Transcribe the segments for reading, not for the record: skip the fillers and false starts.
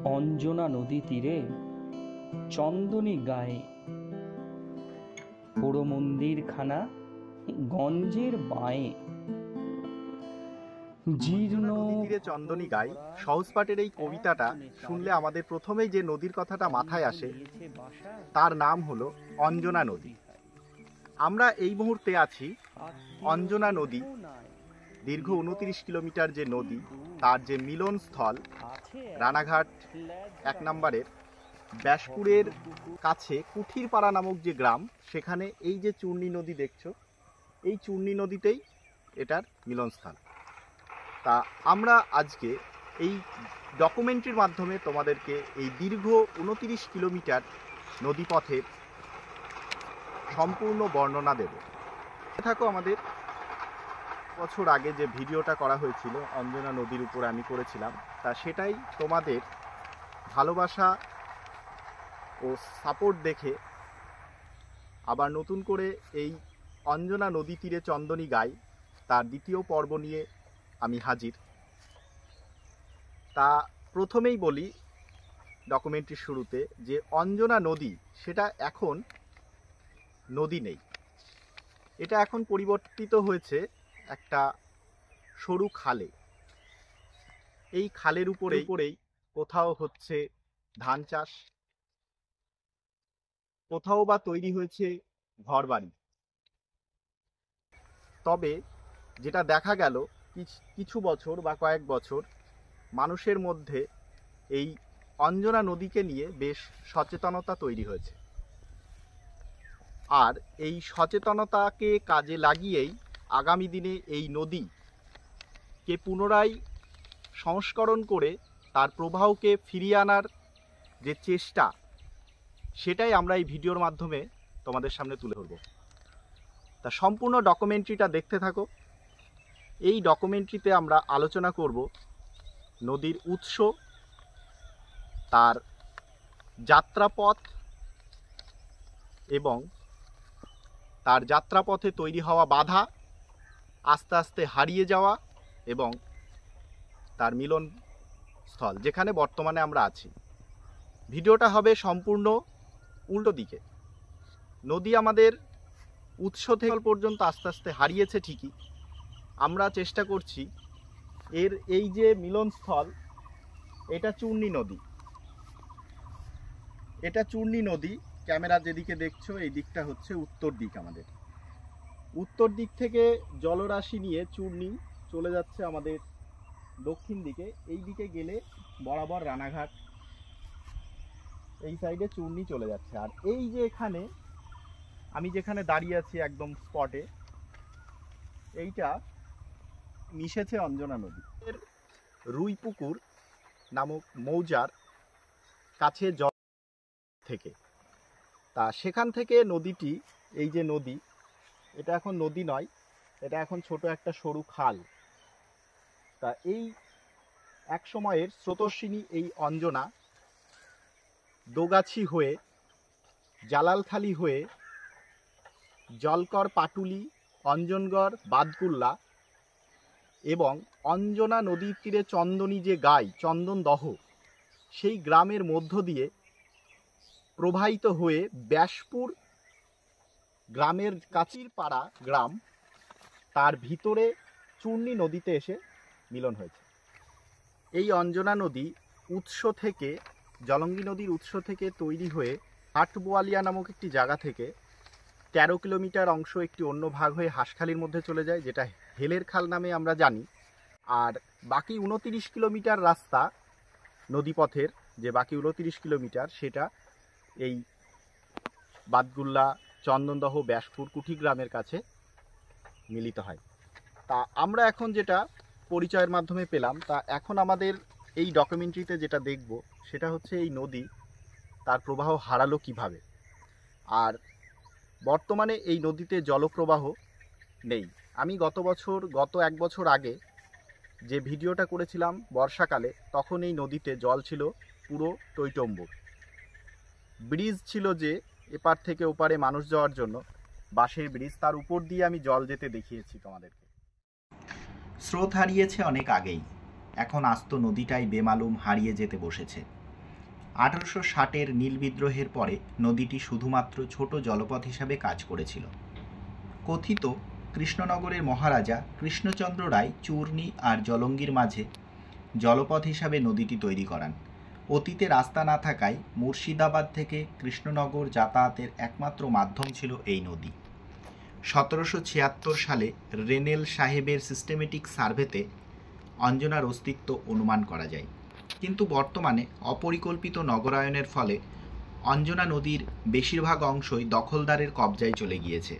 অঞ্জনা নদী তীরে চন্দনী গায়ে, পোড়ো মন্দিরখানা গঞ্জের বাঁয়ে। জীর্ণ নদী তীরে চন্দনী গায়ে সহজ পাঠের এই কবিতাটা শুনলে আমাদের প্রথমেই যে নদীর কথাটা মাথায় আসে তার নাম হলো অঞ্জনা নদী। আমরা এই মুহূর্তে আছি অঞ্জনা নদী, দীর্ঘ 29 কিলোমিটার যে নদী, তার যে মিলনস্থল রানাঘাট 1 নম্বরের ব্যাসপুরের কাছে কুঠিরপাড়া নামক যে গ্রাম, সেখানে এই যে চূর্ণী নদী দেখছো, এই চূর্ণী নদীতেই এটার মিলনস্থান। তা আমরা আজকে এই ডকুমেন্টারির মাধ্যমে তোমাদেরকে এই দীর্ঘ 29 কিলোমিটার নদীপথের সম্পূর্ণ বর্ণনা দেব। থাকো আমাদের বছর আগে যে ভিডিওটা করা হয়েছিল অঞ্জনা নদীর উপর আমি করেছিলাম, তা সেটাই তোমাদের ভালোবাসা ও সাপোর্ট দেখে আবার নতুন করে এই অঞ্জনা নদী তীরে চন্দনী গায়ে তার দ্বিতীয় পর্ব নিয়ে আমি হাজির। তা প্রথমেই বলি ডকুমেন্টারির শুরুতে যে অঞ্জনা নদী সেটা এখন নদী নেই, এটা এখন পরিবর্তিত হয়েছে একটা সরু খালে। এই খালের উপরেই কোথাও হচ্ছে ধান চাষ, কোথাও বা তৈরি হয়েছে ঘরবাড়ি। তবে যেটা দেখা গেল কিছু বছর বা কয়েক বছর মানুষের মধ্যে এই অঞ্জনা নদীকে নিয়ে বেশ সচেতনতা তৈরি হয়েছে, আর এই সচেতনতাকে কাজে লাগিয়েই আগামী দিনে এই নদীকে পুনরায় সংস্করণ করে তার প্রবাহকে ফিরিয়ে আনার যে চেষ্টা, সেটাই আমরা এই ভিডিওর মাধ্যমে তোমাদের সামনে তুলে ধরব। তা সম্পূর্ণ ডকুমেন্টারিটা দেখতে থাকো। এই ডকুমেন্টারিতে আমরা আলোচনা করব নদীর উৎস, তার যাত্রাপথ এবং তার যাত্রাপথে তৈরি হওয়া বাধা, আস্তে আস্তে হারিয়ে যাওয়া এবং তার মিলন স্থল যেখানে বর্তমানে আমরা আছি। ভিডিওটা হবে সম্পূর্ণ উল্টো দিকে। নদী আমাদের উৎস থেকে পর্যন্ত আস্তে আস্তে হারিয়েছে ঠিকই, আমরা চেষ্টা করছি এর এই যে মিলনস্থল, এটা চূর্ণী নদী। এটা চূর্ণী নদী, ক্যামেরা যেদিকে দেখছো এই দিকটা হচ্ছে উত্তর দিক। আমাদের উত্তর দিক থেকে জলরাশি নিয়ে চূর্ণী চলে যাচ্ছে আমাদের দক্ষিণ দিকে। এই দিকে গেলে বরাবর রানাঘাট, এই সাইডে চূর্ণী চলে যাচ্ছে। আর এই যে এখানে আমি যেখানে দাঁড়িয়ে আছি একদম স্পটে, এইটা মিশেছে অঞ্জনা নদী। এর রুইপুকুর নামক মৌজার কাছে জল থেকে, তা সেখান থেকে নদীটি, এই যে নদী, এটা এখন নদী নয়, এটা এখন ছোট একটা সরু খাল। তা এই এক সময়ের স্রোতস্বিনী এই অঞ্জনা দোগাছি হয়ে, জালালখালি হয়ে, জলকর, পাটুলি, অঞ্জনগড়, বাদকুল্লা এবং অঞ্জনা নদীর তীরে চন্দনী যে গায়ে চন্দনদহ, সেই গ্রামের মধ্য দিয়ে প্রবাহিত হয়ে ব্যাসপুর গ্রামের কাছির পাড়া গ্রাম, তার ভিতরে চূর্ণী নদীতে এসে মিলন হয়েছে। এই অঞ্জনা নদী উৎস থেকে, জলঙ্গি নদীর উৎস থেকে তৈরি হয়ে হাটবোয়ালিয়া নামক একটি জায়গা থেকে 13 কিলোমিটার অংশ একটি অন্য ভাগ হয়ে হাঁসখালির মধ্যে চলে যায়, যেটা হেলের খাল নামে আমরা জানি। আর বাকি 29 কিলোমিটার রাস্তা নদীপথের, যে বাকি 29 কিলোমিটার, সেটা এই বাদগুল্লা, চন্দনদহ, ব্যাসপুর, কুঠিগ্রামের কাছে মিলিত হয়। তা আমরা এখন যেটা পরিচয়ের মাধ্যমে পেলাম, তা এখন আমাদের এই ডকুমেন্টারিতে যেটা দেখব সেটা হচ্ছে এই নদী তার প্রবাহ হারালো কিভাবে। আর বর্তমানে এই নদীতে জলপ্রবাহ নেই। আমি গত 1 বছর আগে যে ভিডিওটা করেছিলাম বর্ষাকালে, তখন এই নদীতে জল ছিল পুরো টইটম্বুর। ব্রিজ ছিল যে এপার থেকে ওপারে মানুষ যাওয়ার জন্য, বাঁশের ব্রিজ, তার উপর দিয়ে আমি জল যেতে দেখিয়েছি তোমাদেরকে। স্রোত হারিয়েছে অনেক আগেই, এখন আস্ত নদীটাই বেমালুম হারিয়ে যেতে বসেছে। 1860-এর নীল বিদ্রোহের পরে নদীটি শুধুমাত্র ছোট জলপথ হিসাবে কাজ করেছিল। কথিত কৃষ্ণনগরের মহারাজা কৃষ্ণচন্দ্র রায় চূর্ণী আর জলঙ্গির মাঝে জলপথ হিসাবে নদীটি তৈরি করান। অতীতে রাস্তা না থাকায় মুর্শিদাবাদ থেকে কৃষ্ণনগর যাতায়াতের একমাত্র মাধ্যম ছিল এই নদী। 1776 সালে রেনেল সাহেবের সিস্টেমেটিক সার্ভেতে অঞ্জনার অস্তিত্ব অনুমান করা যায়, কিন্তু বর্তমানে অপরিকল্পিত নগরায়নের ফলে অঞ্জনা নদীর বেশিরভাগ অংশই দখলদারের কবজায় চলে গিয়েছে।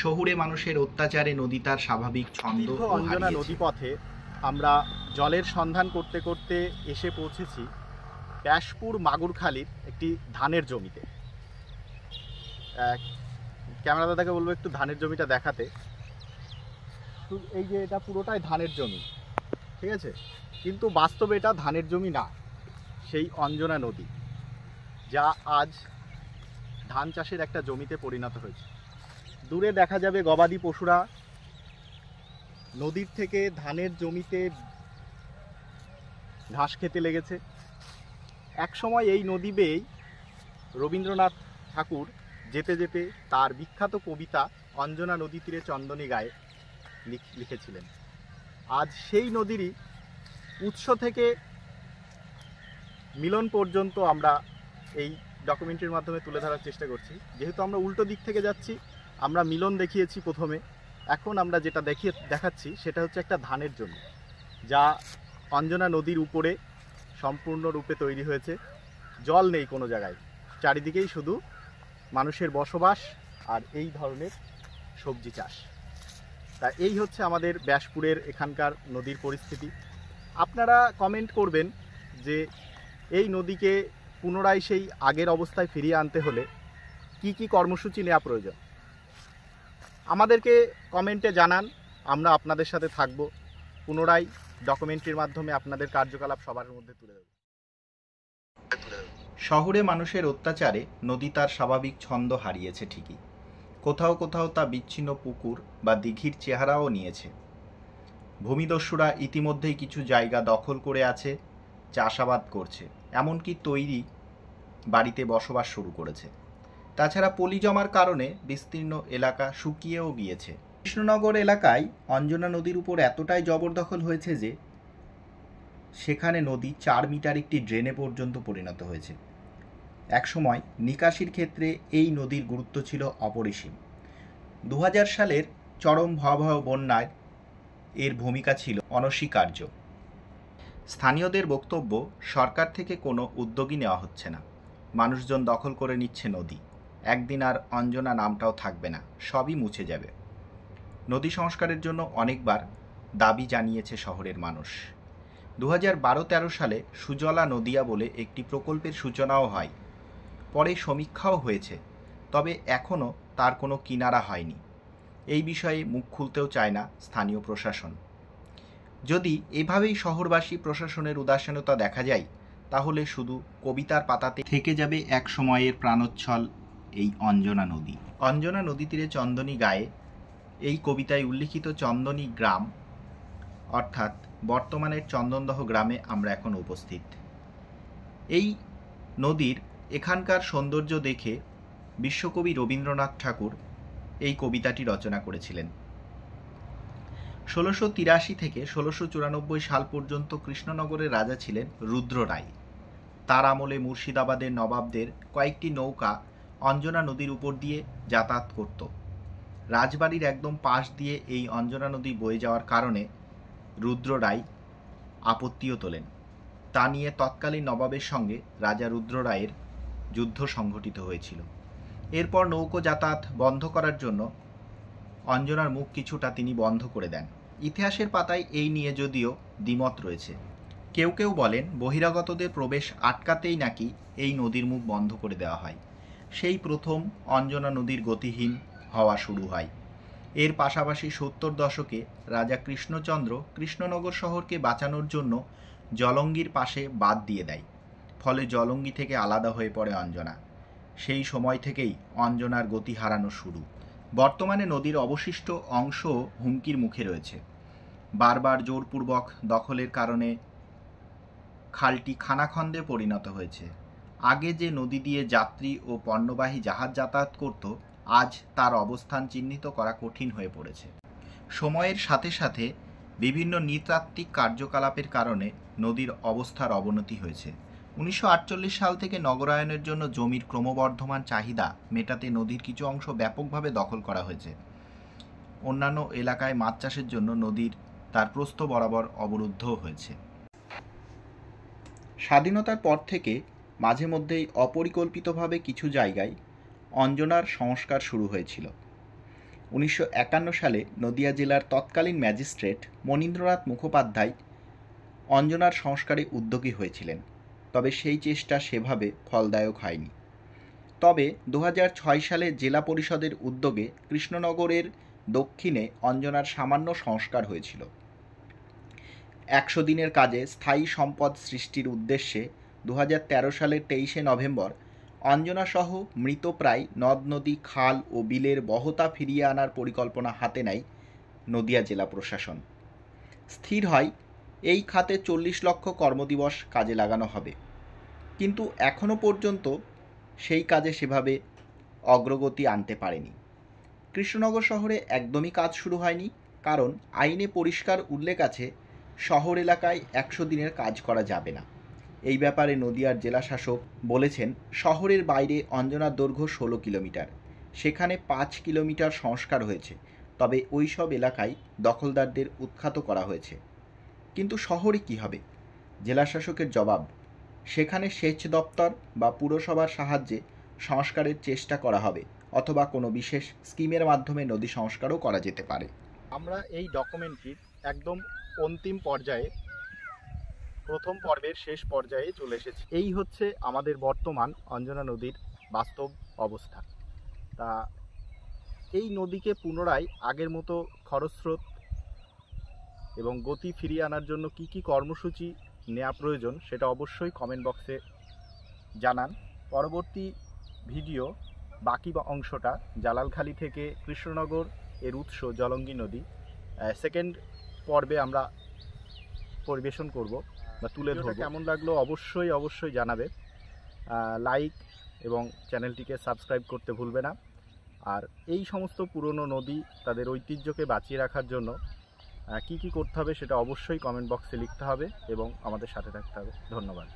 শহুরে মানুষের অত্যাচারে নদী তার স্বাভাবিক ছন্দ অঞ্জনা নদীপথে আমরা জলের সন্ধান করতে করতে এসে পৌঁছেছি ব্যাসপুর মাগুরখালির একটি ধানের জমিতে। ক্যামেরা দাদাকে বলবো একটু ধানের জমিটা দেখাতে। এই যে এটা পুরোটাই ধানের জমি, ঠিক আছে, কিন্তু বাস্তবে এটা ধানের জমি না, সেই অঞ্জনা নদী যা আজ ধান চাষের একটা জমিতে পরিণত হয়েছে। দূরে দেখা যাবে গবাদি পশুরা নদীর থেকে ধানের জমিতে ঘাস খেতে লেগেছে। একসময় এই নদী বেয়েই রবীন্দ্রনাথ ঠাকুর যেতে যেতে তার বিখ্যাত কবিতা অঞ্জনা নদী তীরে চন্দনী গায়ে লিখেছিলেন। আজ সেই নদীরই উৎস থেকে মিলন পর্যন্ত আমরা এই ডকুমেন্টারির মাধ্যমে তুলে ধরার চেষ্টা করছি। যেহেতু আমরা উল্টো দিক থেকে যাচ্ছি, আমরা মিলন দেখিয়েছি প্রথমে, এখন আমরা যেটা দেখাচ্ছি সেটা হচ্ছে একটা ধানের জমি যা অঞ্জনা নদীর উপরে সম্পূর্ণরূপে তৈরি হয়েছে। জল নেই কোনো জায়গায়, চারিদিকেই শুধু মানুষের বসবাস আর এই ধরনের সবজি চাষ। তা এই হচ্ছে আমাদের ব্যাসপুরের এখানকার নদীর পরিস্থিতি। আপনারা কমেন্ট করবেন যে এই নদীকে পুনরায় সেই আগের অবস্থায় ফিরিয়ে আনতে হলে কি কি কর্মসূচি নেওয়া প্রয়োজন। আমাদেরকে কমেন্টে জানান, আমরা আপনাদের সাথে থাকব। পুনরায় ডকুমেন্টারির মাধ্যমে আপনাদের কার্যকলাপ সবার মধ্যে তুলে দেব। শহরে মানুষের অত্যাচারে নদী তার স্বাভাবিক ছন্দ হারিয়েছে ঠিকই, কোথাও কোথাও তা বিচ্ছিন্ন পুকুর বা দিঘির চেহারাও নিয়েছে। ভূমিদস্যুরা ইতিমধ্যেই কিছু জায়গা দখল করে আছে, চাষাবাদ করছে, এমনকি তৈরি বাড়িতে বসবাস শুরু করেছে। তাছাড়া পলি জমার কারণে বিস্তীর্ণ এলাকা শুকিয়েও গিয়েছে। কৃষ্ণনগর এলাকায় অঞ্জনা নদীর উপর এতটাই জবরদখল হয়েছে যে সেখানে নদী 4 মিটার একটি ড্রেনে পর্যন্ত পরিণত হয়েছে। একসময় নিকাশির ক্ষেত্রে এই নদীর গুরুত্ব ছিল অপরিসীম। 2000 সালের চরম ভয়াবহ বন্যায় এর ভূমিকা ছিল অনস্বীকার্য। স্থানীয়দের বক্তব্য, সরকার থেকে কোনো উদ্যোগই নেওয়া হচ্ছে না, মানুষজন দখল করে নিচ্ছে নদী, একদিন আর অঞ্জনা নামটাও থাকবে না, সবই মুছে যাবে। নদী সংস্কারের জন্য অনেকবার দাবি জানিয়েছে শহরের মানুষ। 2012-13 সালে সুজলা নদিয়া বলে একটি প্রকল্পের সূচনাও হয়, পরে সমীক্ষাও হয়েছে, তবে এখনও তার কোনো কিনারা হয়নি। এই বিষয়ে মুখ খুলতেও চায় না স্থানীয় প্রশাসন। যদি এভাবেই শহরবাসী প্রশাসনের উদাসীনতা দেখা যায়, তাহলে শুধু কবিতার পাতাতে থেকে যাবে এক সময়ের প্রাণোচ্ছল এই অঞ্জনা নদী। অঞ্জনা নদী তীরে চন্দনী গায়ে এই কবিতায় উল্লিখিত চন্দনী গ্রাম অর্থাৎ বর্তমানের চন্দনদহ গ্রামে আমরা এখন উপস্থিত। এই নদীর এখানকার সৌন্দর্য দেখে বিশ্বকবি রবীন্দ্রনাথ ঠাকুর এই কবিতাটি রচনা করেছিলেন। 1683 থেকে 1694 সাল পর্যন্ত কৃষ্ণনগরের রাজা ছিলেন রুদ্র রায়। তার আমলে মুর্শিদাবাদের নবাবদের কয়েকটি নৌকা অঞ্জনা নদীর উপর দিয়ে যাতায়াত করত। রাজবাড়ির একদম পাশ দিয়ে এই অঞ্জনা নদী বয়ে যাওয়ার কারণে রুদ্র রায় আপত্তিও তোলেন। তা নিয়ে তৎকালীন নবাবের সঙ্গে রাজা রুদ্র রায়ের যুদ্ধ সংঘটিত হয়েছিল। এরপর নৌকো যাতায়াত বন্ধ করার জন্য অঞ্জনার মুখ কিছুটা তিনি বন্ধ করে দেন। ইতিহাসের পাতায় এই নিয়ে যদিও দ্বিমত রয়েছে। কেউ কেউ বলেন বহিরাগতদের প্রবেশ আটকাতেই নাকি এই নদীর মুখ বন্ধ করে দেওয়া হয়। সেই প্রথম অঞ্জনা নদীর গতিহীন হওয়া শুরু হয়। এর পাশাপাশি 70 দশকে রাজা কৃষ্ণচন্দ্র কৃষ্ণনগর শহরকে বাঁচানোর জন্য জলঙ্গির পাশে বাঁধ দিয়ে দেয়, ফলে জলঙ্গি থেকে আলাদা হয়ে পড়ে অঞ্জনা। সেই সময় থেকেই অঞ্জনার গতি হারানো শুরু। বর্তমানে নদীর অবশিষ্ট অংশ হুমকির মুখে রয়েছে। বারবার জোরপূর্বক দখলের কারণে খালটি খানাখন্দে পরিণত হয়েছে। আগে যে নদী দিয়ে যাত্রী ও পণ্যবাহী জাহাজ যাতায়াত করত, আজ তার অবস্থান চিহ্নিত করা কঠিন হয়ে পড়েছে। সময়ের সাথে সাথে বিভিন্ন নৃতাত্ত্বিক কার্যকলাপের কারণে নদীর অবস্থার অবনতি হয়েছে। 1948 সাল থেকে নগরায়নের জন্য জমির ক্রমবর্ধমান চাহিদা মেটাতে নদীর কিছু অংশ ব্যাপকভাবে দখল করা হয়েছে। অন্যান্য এলাকায় মাছ চাষের জন্য নদীর তার প্রস্থ বরাবর অবরুদ্ধ হয়েছে। স্বাধীনতার পর থেকে মাঝে মধ্যেই অপরিকল্পিতভাবে কিছু জায়গায় অঞ্জনার সংস্কার শুরু হয়েছিল। 1951 সালে নদিয়া জেলার তৎকালীন ম্যাজিস্ট্রেট মনীন্দ্রনাথ মুখোপাধ্যায় অঞ্জনার সংস্কারে উদ্যোগী হয়েছিলেন, তবে সেই চেষ্টা সেভাবে ফলদায়ক হয়নি। তবে 2006 সালে জেলা পরিষদের উদ্যোগে কৃষ্ণনগরের দক্ষিণে অঞ্জনার সামান্য সংস্কার হয়েছিল। 100 দিনের কাজে স্থায়ী সম্পদ সৃষ্টির উদ্দেশ্যে 2013 সালের 23শে নভেম্বর অঞ্জনাসহ মৃতপ্রায় নদ নদী, খাল ও বিলের বহতা ফিরিয়ে আনার পরিকল্পনা হাতে নেয় নদিয়া জেলা প্রশাসন। স্থির হয় এই খাতে 40 লক্ষ কর্মদিবস কাজে লাগানো হবে, কিন্তু এখনও পর্যন্ত সেই কাজে সেভাবে অগ্রগতি আনতে পারেনি। কৃষ্ণনগর শহরে একদমই কাজ শুরু হয়নি, কারণ আইনে পরিষ্কার উল্লেখ আছে শহর এলাকায় 100 দিনের কাজ করা যাবে না। এই ব্যাপারে নদিয়ার জেলা শাসক বলেছেন, শহরের বাইরে অঞ্জনার দৈর্ঘ্য 16 কিলোমিটার, সেখানে 5 কিলোমিটার সংস্কার হয়েছে, তবে ওই সব এলাকায় দখলদারদের উৎখাত করা হয়েছে। কিন্তু শহরে কি হবে? জেলা শাসকের জবাব, সেখানে সেচ দপ্তর বা পুরসভার সাহায্যে সংস্কারের চেষ্টা করা হবে, অথবা কোনো বিশেষ স্কিমের মাধ্যমে নদী সংস্কারও করা যেতে পারে। আমরা এই ডকুমেন্টারির একদম অন্তিম পর্যায়ে, প্রথম পর্বের শেষ পর্যায়ে চলে এসেছি। এই হচ্ছে আমাদের বর্তমান অঞ্জনা নদীর বাস্তব অবস্থা। তা এই নদীকে পুনরায় আগের মতো খরস্রোত এবং গতি ফিরিয়ে আনার জন্য কি কি কর্মসূচি নেওয়া প্রয়োজন সেটা অবশ্যই কমেন্ট বক্সে জানান। পরবর্তী ভিডিও বাকি অংশটা জালালখালী থেকে কৃষ্ণনগর এর উৎস জলঙ্গি নদী সেকেন্ড পর্বে আমরা পরিবেশন করব বা তুলে ধরব। কেমন লাগলো অবশ্যই জানাবে। লাইক এবং চ্যানেলটিকে সাবস্ক্রাইব করতে ভুলবে না। আর এই সমস্ত পুরনো নদী তাদের ঐতিহ্যকে বাঁচিয়ে রাখার জন্য কি কি করতে হবে সেটা অবশ্যই কমেন্ট বক্সে লিখতে হবে এবং আমাদের সাথে থাকতে হবে। ধন্যবাদ।